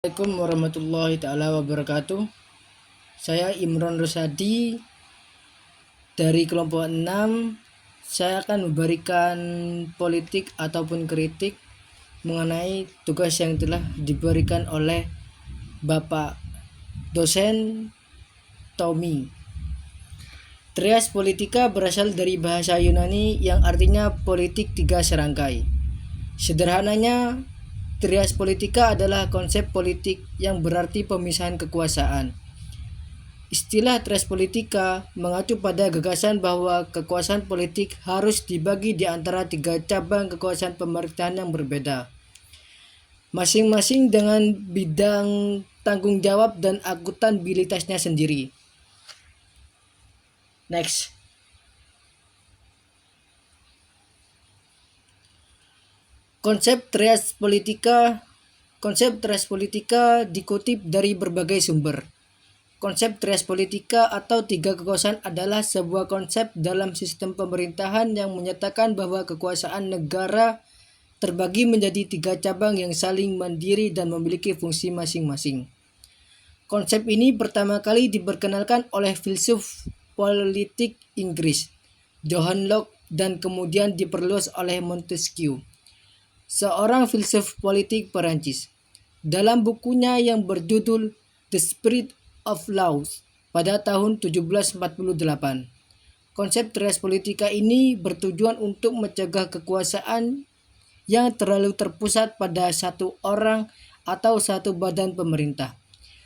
Assalamualaikum warahmatullahi taala wabarakatuh. Saya Imron Rosadi dari kelompok 6. Saya akan memberikan politik ataupun kritik mengenai tugas yang telah diberikan oleh Bapak dosen Tommy. Trias politika berasal dari bahasa Yunani yang artinya politik tiga serangkai. Sederhananya, trias politika adalah konsep politik yang berarti pemisahan kekuasaan. Istilah trias politika mengacu pada gagasan bahwa kekuasaan politik harus dibagi di antara tiga cabang kekuasaan pemerintahan yang berbeda, masing-masing dengan bidang tanggung jawab dan akuntabilitasnya sendiri. Next. Konsep trias politika dikutip dari berbagai sumber. Konsep trias politika atau tiga kekuasaan adalah sebuah konsep dalam sistem pemerintahan yang menyatakan bahwa kekuasaan negara terbagi menjadi tiga cabang yang saling mandiri dan memiliki fungsi masing-masing. Konsep ini pertama kali diperkenalkan oleh filsuf politik Inggris, John Locke, dan kemudian diperluas oleh Montesquieu, seorang filsuf politik Perancis, dalam bukunya yang berjudul The Spirit of Laws pada tahun 1748. Konsep trias politika ini bertujuan untuk mencegah kekuasaan yang terlalu terpusat pada satu orang atau satu badan pemerintah,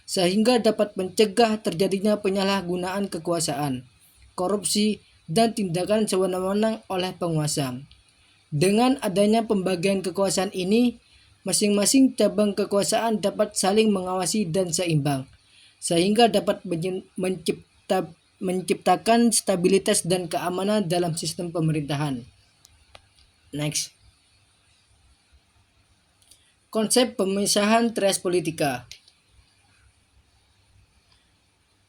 sehingga dapat mencegah terjadinya penyalahgunaan kekuasaan, korupsi, dan tindakan sewenang-wenang oleh penguasa. Dengan adanya pembagian kekuasaan ini, masing-masing cabang kekuasaan dapat saling mengawasi dan seimbang, sehingga dapat menciptakan stabilitas dan keamanan dalam sistem pemerintahan. Next. Konsep pemisahan trias politika.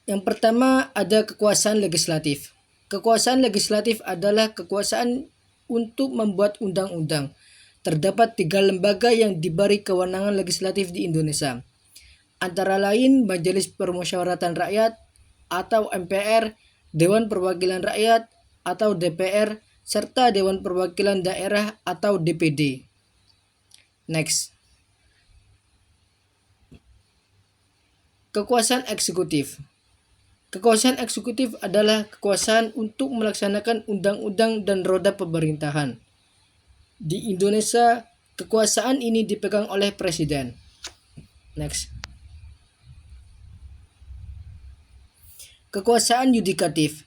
Yang pertama ada kekuasaan legislatif. Kekuasaan legislatif adalah kekuasaan untuk membuat undang-undang. Terdapat tiga lembaga yang diberi kewenangan legislatif di Indonesia, antara lain Majelis Permusyawaratan Rakyat atau MPR, Dewan Perwakilan Rakyat atau DPR, serta Dewan Perwakilan Daerah atau DPD. Next. Kekuasaan eksekutif. Kekuasaan eksekutif adalah kekuasaan untuk melaksanakan undang-undang dan roda pemerintahan. Di Indonesia, kekuasaan ini dipegang oleh presiden. Next. Kekuasaan yudikatif.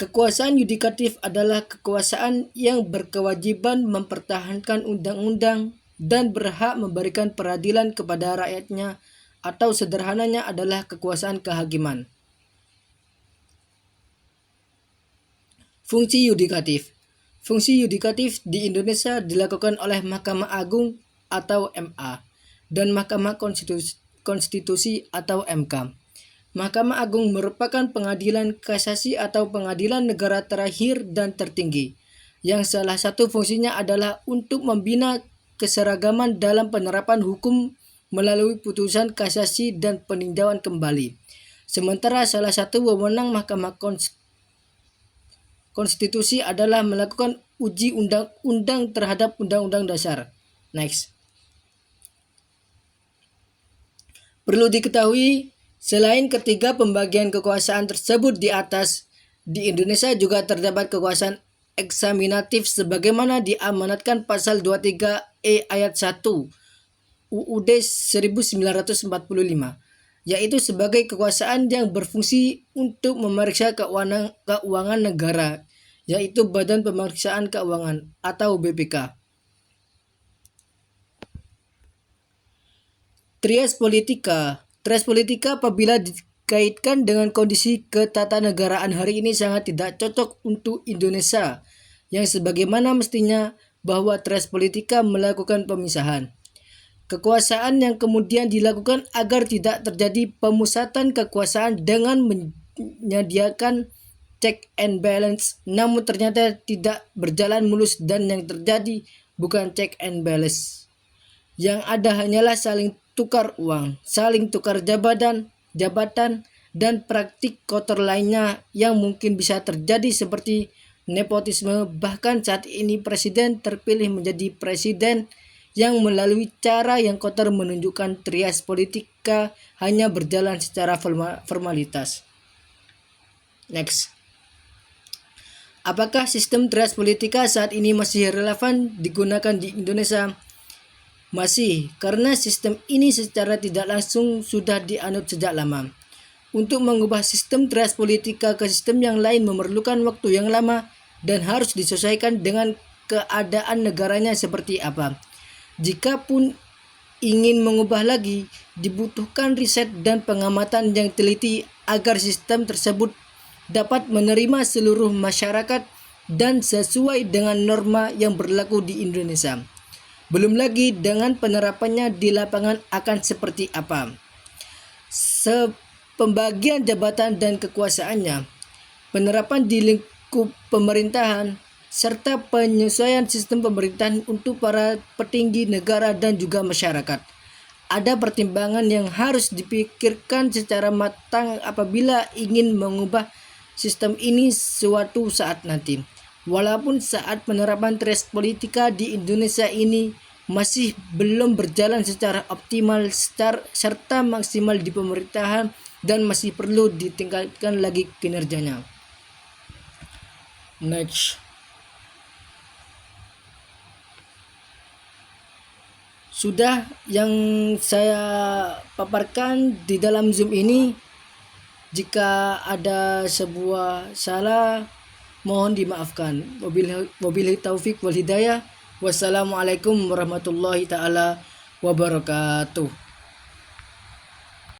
Kekuasaan yudikatif adalah kekuasaan yang berkewajiban mempertahankan undang-undang dan berhak memberikan peradilan kepada rakyatnya, atau sederhananya adalah kekuasaan kehakiman. Fungsi yudikatif. Fungsi yudikatif di Indonesia dilakukan oleh Mahkamah Agung atau MA dan Mahkamah Konstitusi atau MK. Mahkamah Agung merupakan pengadilan kasasi atau pengadilan negara terakhir dan tertinggi, yang salah satu fungsinya adalah untuk membina keseragaman dalam penerapan hukum melalui putusan kasasi dan peninjauan kembali. Sementara salah satu wewenang Mahkamah Konstitusi adalah melakukan uji undang-undang terhadap Undang-Undang Dasar. Next. Perlu diketahui, selain ketiga pembagian kekuasaan tersebut di atas, di Indonesia juga terdapat kekuasaan eksaminatif sebagaimana diamanatkan pasal 23E ayat 1 UUD 1945, yaitu sebagai kekuasaan yang berfungsi untuk memeriksa keuangan negara, yaitu Badan Pemeriksaan Keuangan atau BPK. Trias politika. Trias politika apabila dikaitkan dengan kondisi ketatanegaraan hari ini sangat tidak cocok untuk Indonesia, yang sebagaimana mestinya bahwa trias politika melakukan pemisahan kekuasaan yang kemudian dilakukan agar tidak terjadi pemusatan kekuasaan dengan menyediakan check and balance, namun ternyata tidak berjalan mulus dan yang terjadi bukan check and balance. Yang ada hanyalah saling tukar uang, saling tukar jabatan, dan praktik kotor lainnya yang mungkin bisa terjadi seperti nepotisme. Bahkan saat ini presiden terpilih menjadi presiden yang melalui cara yang kotor menunjukkan trias politika hanya berjalan secara formalitas. Next. Apakah sistem trias politika saat ini masih relevan digunakan di Indonesia? Masih, karena sistem ini secara tidak langsung sudah dianut sejak lama. Untuk mengubah sistem trias politika ke sistem yang lain memerlukan waktu yang lama dan harus disesuaikan dengan keadaan negaranya seperti apa. Jikapun ingin mengubah lagi, dibutuhkan riset dan pengamatan yang teliti agar sistem tersebut dapat menerima seluruh masyarakat dan sesuai dengan norma yang berlaku di Indonesia. Belum lagi dengan penerapannya di lapangan akan seperti apa. Pembagian jabatan dan kekuasaannya, penerapan di lingkup pemerintahan, serta penyesuaian sistem pemerintahan untuk para petinggi negara dan juga masyarakat. Ada pertimbangan yang harus dipikirkan secara matang apabila ingin mengubah sistem ini suatu saat nanti. Walaupun saat penerapan trias politika di Indonesia ini masih belum berjalan secara optimal serta maksimal di pemerintahan dan masih perlu ditingkatkan lagi kinerjanya. Next. Sudah yang saya paparkan di dalam Zoom ini. Jika ada sebuah salah, mohon dimaafkan. Wabillahi taufik wal hidayah. Wassalamualaikum warahmatullahi taala wabarakatuh.